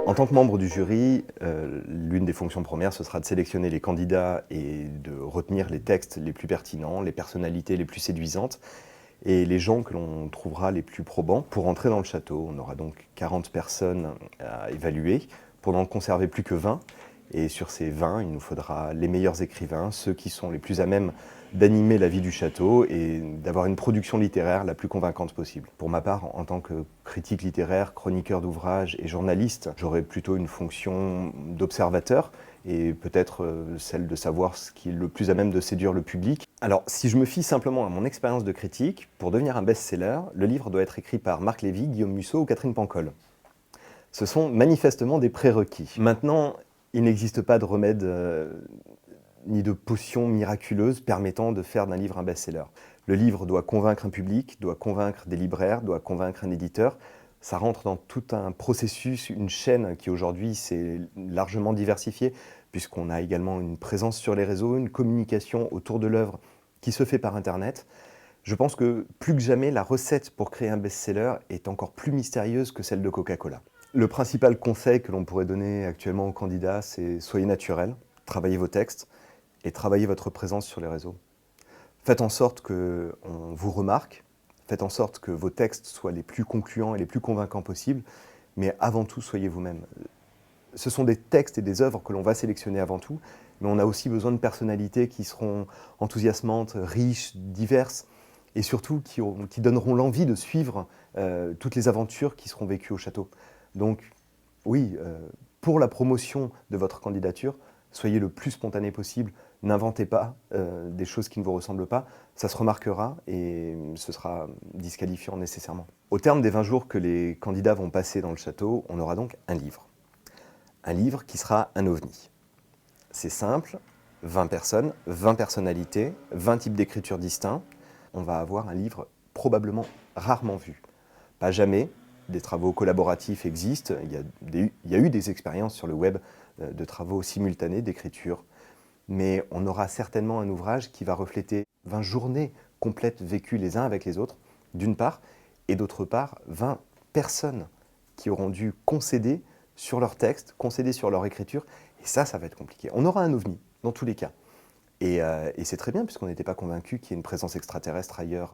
En tant que membre du jury, l'une des fonctions premières, ce sera de sélectionner les candidats et de retenir les textes les plus pertinents, les personnalités les plus séduisantes et les gens que l'on trouvera les plus probants pour entrer dans le château. On aura donc 40 personnes à évaluer pour n'en conserver plus que 20. Et sur ces 20, il nous faudra les meilleurs écrivains, ceux qui sont les plus à même d'animer la vie du château et d'avoir une production littéraire la plus convaincante possible. Pour ma part, en tant que critique littéraire, chroniqueur d'ouvrages et journaliste, j'aurai plutôt une fonction d'observateur et peut-être celle de savoir ce qui est le plus à même de séduire le public. Alors, si je me fie simplement à mon expérience de critique, pour devenir un best-seller, le livre doit être écrit par Marc Lévy, Guillaume Musso ou Catherine Pancol. Ce sont manifestement des prérequis. Maintenant, il n'existe pas de remède ni de potion miraculeuse permettant de faire d'un livre un best-seller. Le livre doit convaincre un public, doit convaincre des libraires, doit convaincre un éditeur. Ça rentre dans tout un processus, une chaîne qui aujourd'hui s'est largement diversifiée, puisqu'on a également une présence sur les réseaux, une communication autour de l'œuvre qui se fait par Internet. Je pense que plus que jamais, la recette pour créer un best-seller est encore plus mystérieuse que celle de Coca-Cola. Le principal conseil que l'on pourrait donner actuellement aux candidats, c'est soyez naturel, travaillez vos textes et travaillez votre présence sur les réseaux. Faites en sorte qu'on vous remarque, faites en sorte que vos textes soient les plus concluants et les plus convaincants possibles, mais avant tout, soyez vous-même. Ce sont des textes et des œuvres que l'on va sélectionner avant tout, mais on a aussi besoin de personnalités qui seront enthousiasmantes, riches, diverses, et surtout qui donneront l'envie de suivre toutes les aventures qui seront vécues au château. Donc oui, pour la promotion de votre candidature, soyez le plus spontané possible, n'inventez pas des choses qui ne vous ressemblent pas, ça se remarquera et ce sera disqualifiant nécessairement. Au terme des 20 jours que les candidats vont passer dans le château, on aura donc un livre. Un livre qui sera un ovni. C'est simple, 20 personnes, 20 personnalités, 20 types d'écriture distincts. On va avoir un livre probablement rarement vu. Pas jamais, des travaux collaboratifs existent, il y a eu des expériences sur le web de travaux simultanés d'écriture, mais on aura certainement un ouvrage qui va refléter 20 journées complètes vécues les uns avec les autres, d'une part, et d'autre part, 20 personnes qui auront dû concéder sur leur texte, concéder sur leur écriture, et ça va être compliqué. On aura un ovni, dans tous les cas. Et c'est très bien, puisqu'on n'était pas convaincu qu'il y ait une présence extraterrestre ailleurs.